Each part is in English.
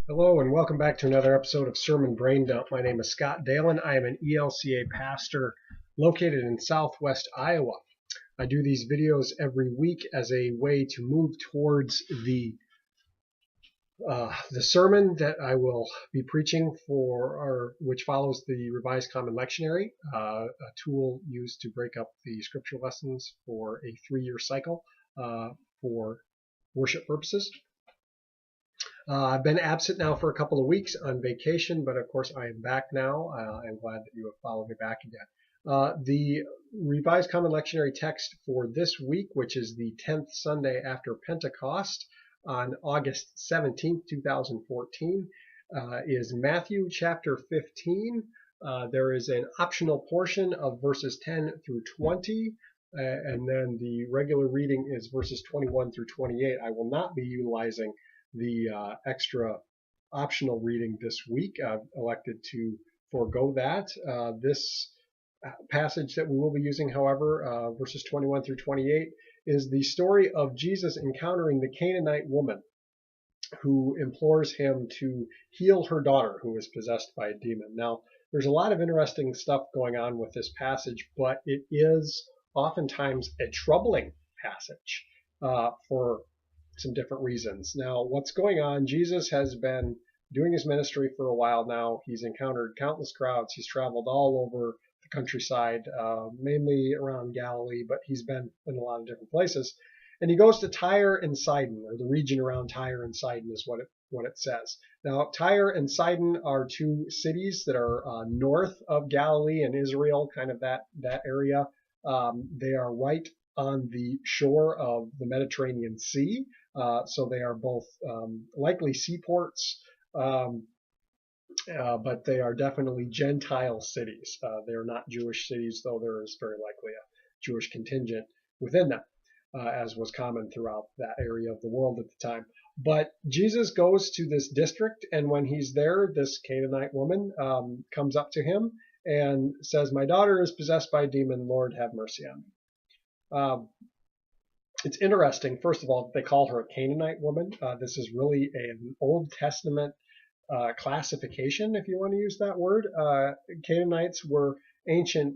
Hello and welcome back to another episode of Sermon Braindump. My name is Scott Dalen. I am an ELCA pastor located in southwest Iowa. I do these videos every week as a way to move towards the sermon that I will be preaching which follows the Revised Common Lectionary, a tool used to break up the scripture lessons for a 3-year cycle for worship purposes. I've been absent now for a couple of weeks on vacation, but of course I am back now. I'm glad that you have followed me back again. The Revised Common Lectionary text for this week, which is the 10th Sunday after Pentecost on August 17th, 2014, is Matthew chapter 15. There is an optional portion of verses 10 through 20, and then the regular reading is verses 21 through 28. I will not be utilizing the extra optional reading this week. I've elected to forego that. This passage that we will be using, however, verses 21 through 28, is the story of Jesus encountering the Canaanite woman who implores him to heal her daughter who is possessed by a demon. Now, there's a lot of interesting stuff going on with this passage, but it is oftentimes a troubling passage for some different reasons. Now, what's going on? Jesus has been doing his ministry for a while now. He's encountered countless crowds. He's traveled all over the countryside, mainly around Galilee, but he's been in a lot of different places. And he goes to Tyre and Sidon, or the region around Tyre and Sidon is what it says. Now, Tyre and Sidon are two cities that are north of Galilee and Israel, kind of that area. They are right on the shore of the Mediterranean Sea. So they are both likely seaports, but they are definitely Gentile cities. They are not Jewish cities, though there is very likely a Jewish contingent within them, as was common throughout that area of the world at the time. But Jesus goes to this district, and when he's there, this Canaanite woman comes up to him and says, "My daughter is possessed by a demon. Lord, have mercy on me." It's interesting, first of all, that they call her a Canaanite woman. This is really an Old Testament classification, if you want to use that word. Canaanites were ancient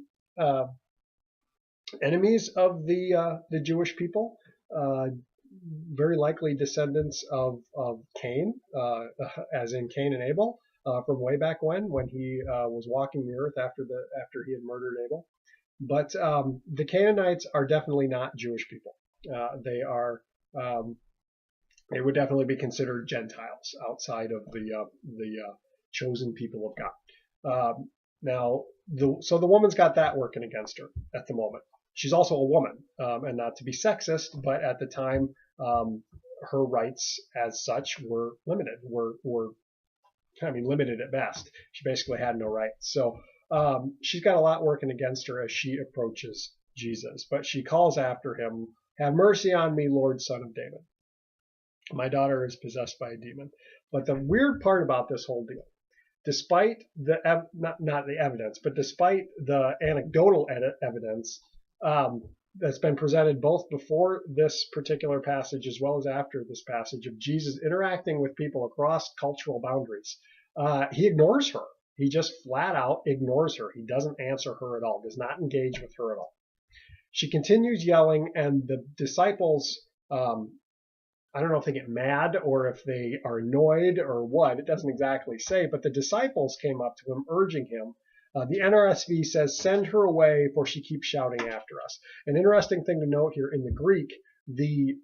enemies of the Jewish people, very likely descendants of Cain, as in Cain and Abel, from way back when he was walking the earth after he had murdered Abel. But the Canaanites are definitely not Jewish people. They would definitely be considered Gentiles outside of the chosen people of God. So the woman's got that working against her at the moment. She's also a woman, and not to be sexist, but at the time, her rights as such were limited. Limited at best. She basically had no rights. So she's got a lot working against her as she approaches Jesus. But she calls after him, "Have mercy on me, Lord, Son of David. My daughter is possessed by a demon." But the weird part about this whole deal, despite not the evidence, but despite the anecdotal evidence that's been presented both before this particular passage as well as after this passage of Jesus interacting with people across cultural boundaries, he ignores her. He just flat out ignores her. He doesn't answer her at all, does not engage with her at all. She continues yelling, and the disciples, I don't know if they get mad or if they are annoyed or what. It doesn't exactly say, but the disciples came up to him, urging him. The NRSV says, "Send her away, for she keeps shouting after us." An interesting thing to note here in the Greek, the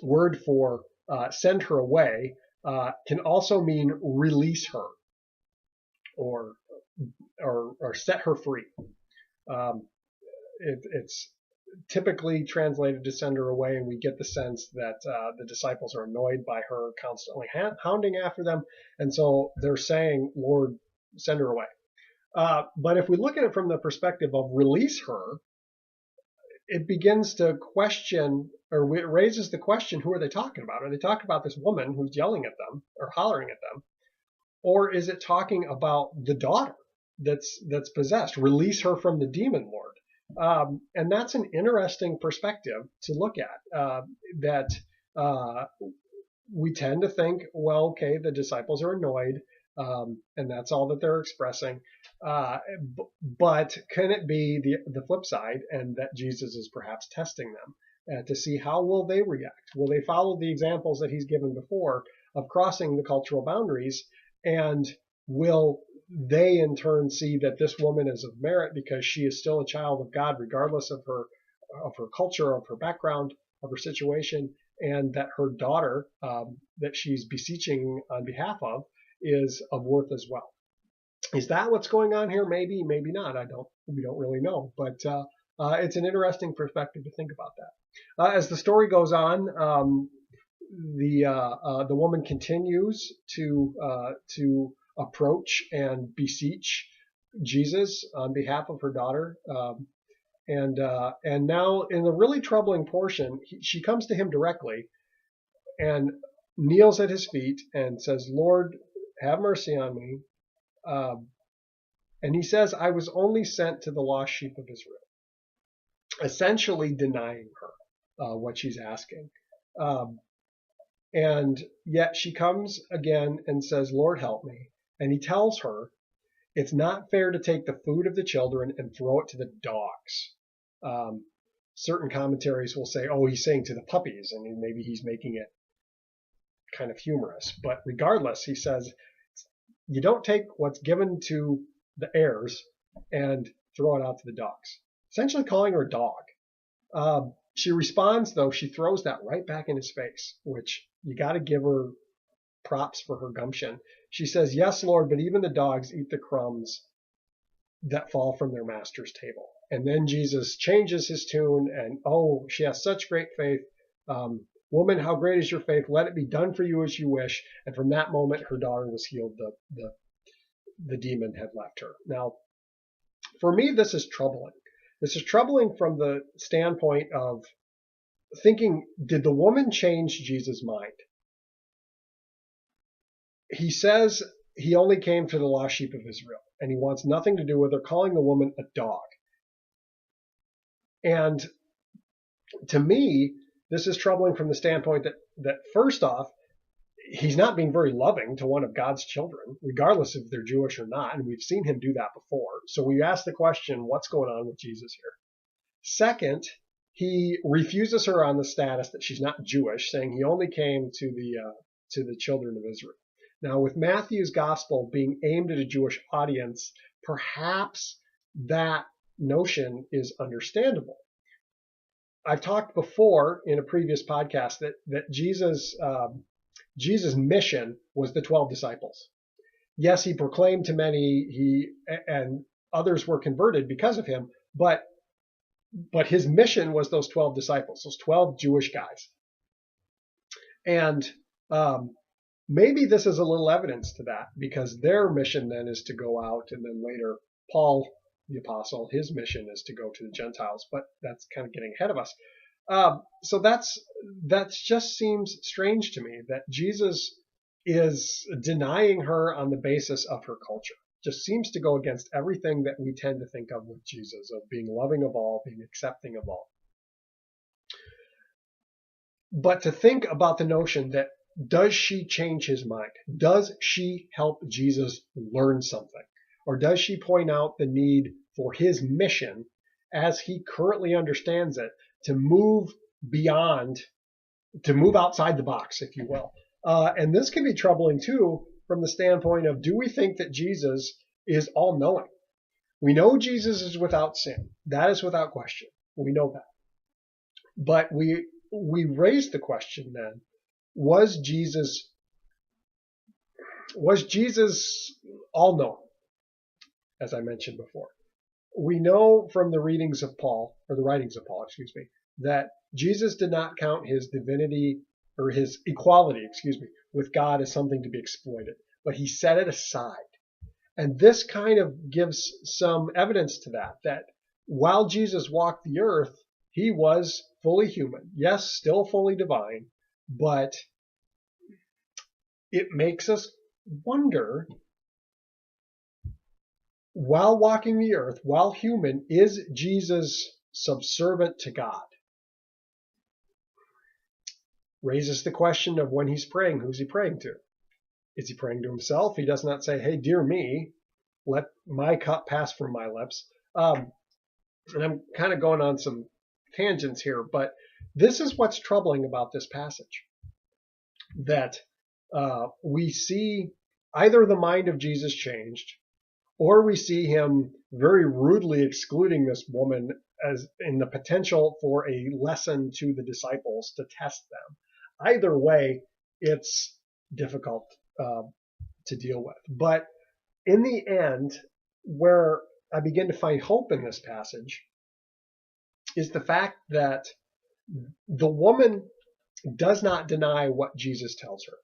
word for send her away can also mean release her or set her free. It's typically translated to send her away, and we get the sense that the disciples are annoyed by her constantly hounding after them, and so they're saying, "Lord, send her away." But if we look at it from the perspective of release her, it begins to question, or it raises the question, who are they talking about? Are they talking about this woman who's yelling at them or hollering at them? Or is it talking about the daughter that's possessed? Release her from the demon, Lord. And that's an interesting perspective to look at, that we tend to think, well, okay, the disciples are annoyed, and that's all that they're expressing. But can it be the flip side, and that Jesus is perhaps testing them to see how will they react? Will they follow the examples that he's given before of crossing the cultural boundaries, and will they in turn see that this woman is of merit because she is still a child of God, regardless of her culture, of her background, of her situation, and that her daughter that she's beseeching on behalf of is of worth as well. Is that what's going on here? Maybe, maybe not. We don't really know, but it's an interesting perspective to think about that. As the story goes on, the woman continues to approach and beseech Jesus on behalf of her daughter. And now in the really troubling portion, she comes to him directly and kneels at his feet and says, "Lord, have mercy on me." And he says, "I was only sent to the lost sheep of Israel," essentially denying her what she's asking. And yet she comes again and says, "Lord, help me." And he tells her, it's not fair to take the food of the children and throw it to the dogs. Certain commentaries will say, oh, he's saying to the puppies, and maybe he's making it kind of humorous. But regardless, he says, you don't take what's given to the heirs and throw it out to the dogs. Essentially calling her a dog. She responds, though, she throws that right back in his face, which you got to give her props for her gumption. She says, "Yes, Lord, but even the dogs eat the crumbs that fall from their master's table." And then Jesus changes his tune, and oh, she has such great faith. "Woman, how great is your faith? Let it be done for you as you wish." And from that moment, her daughter was healed. The demon had left her. Now, for me, this is troubling. This is troubling from the standpoint of thinking, did the woman change Jesus' mind? He says he only came to the lost sheep of Israel, and he wants nothing to do with her, calling the woman a dog. And to me, this is troubling from the standpoint that first off, he's not being very loving to one of God's children, regardless if they're Jewish or not, and we've seen him do that before. So we ask the question, what's going on with Jesus here? Second, he refuses her on the status that she's not Jewish, saying he only came to the children of Israel. Now, with Matthew's gospel being aimed at a Jewish audience, perhaps that notion is understandable. I've talked before in a previous podcast that Jesus' mission was the 12 disciples. Yes, he proclaimed to many, and others were converted because of him, but his mission was those 12 disciples, those 12 Jewish guys. And maybe this is a little evidence to that, because their mission then is to go out, and then later Paul, the apostle, his mission is to go to the Gentiles, but that's kind of getting ahead of us. So that just seems strange to me, that Jesus is denying her on the basis of her culture. Just seems to go against everything that we tend to think of with Jesus, of being loving of all, being accepting of all. But to think about the notion that, does she change his mind? Does she help Jesus learn something? Or does she point out the need for his mission, as he currently understands it, to move beyond, to move outside the box, if you will? And this can be troubling too, from the standpoint of, do we think that Jesus is all-knowing? We know Jesus is without sin. That is without question. We know that. But we raise the question then, was Jesus all-knowing, as I mentioned before? We know from the writings of Paul, that Jesus did not count his divinity or his equality, with God as something to be exploited, but he set it aside. And this kind of gives some evidence to that while Jesus walked the earth, he was fully human. Yes, still fully divine, but it makes us wonder, while walking the earth, while human, is Jesus subservient to God? raises the question of when he's praying, who's he praying to? Is he praying to himself? He does not say, hey, dear me, let my cup pass from my lips. And I'm kind of going on some tangents here, but this is what's troubling about this passage, that we see either the mind of Jesus changed, or we see him very rudely excluding this woman as in the potential for a lesson to the disciples to test them. Either way, it's difficult to deal with. But in the end, where I begin to find hope in this passage is the fact that the woman does not deny what Jesus tells her.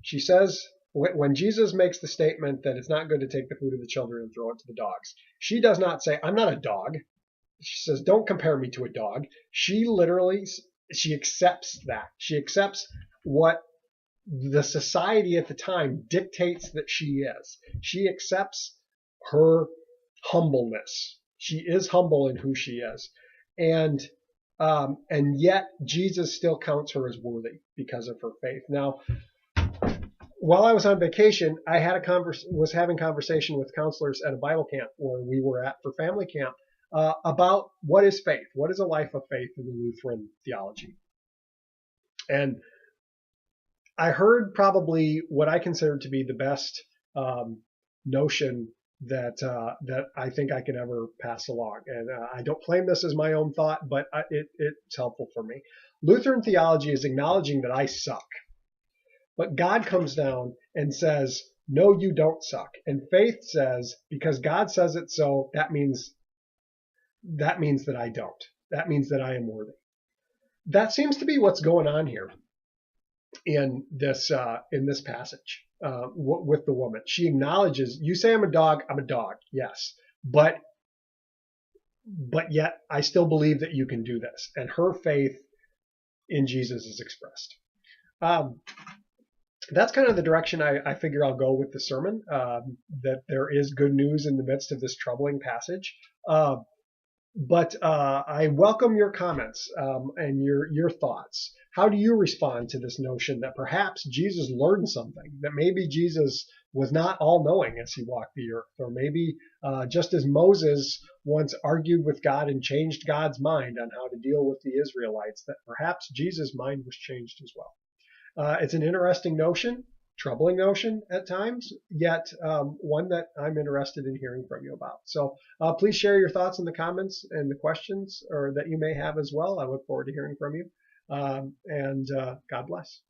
She says, when Jesus makes the statement that it's not good to take the food of the children and throw it to the dogs, she does not say, I'm not a dog. She says, don't compare me to a dog. She accepts that. She accepts what the society at the time dictates that she is. She accepts her humbleness. She is humble in who she is. And yet Jesus still counts her as worthy because of her faith. Now, while I was on vacation, I had was having conversation with counselors at a Bible camp where we were at for family camp about what is faith? What is a life of faith in the Lutheran theology? And I heard probably what I consider to be the best notion that I think I could ever pass along. And I don't claim this as my own thought, but it's helpful for me. Lutheran theology is acknowledging that I suck. But God comes down and says, no, you don't suck. And faith says, because God says it so, that means that I don't. That means that I am worthy. That seems to be what's going on here in this passage with the woman. She acknowledges, you say I'm a dog, yes. But yet I still believe that you can do this. And her faith in Jesus is expressed. That's kind of the direction I figure I'll go with the sermon, that there is good news in the midst of this troubling passage. But I welcome your comments and your thoughts. How do you respond to this notion that perhaps Jesus learned something, that maybe Jesus was not all-knowing as he walked the earth, or maybe just as Moses once argued with God and changed God's mind on how to deal with the Israelites, that perhaps Jesus' mind was changed as well. It's an interesting notion, troubling notion at times, yet one that I'm interested in hearing from you about. So please share your thoughts in the comments and the questions or that you may have as well. I look forward to hearing from you. And God bless.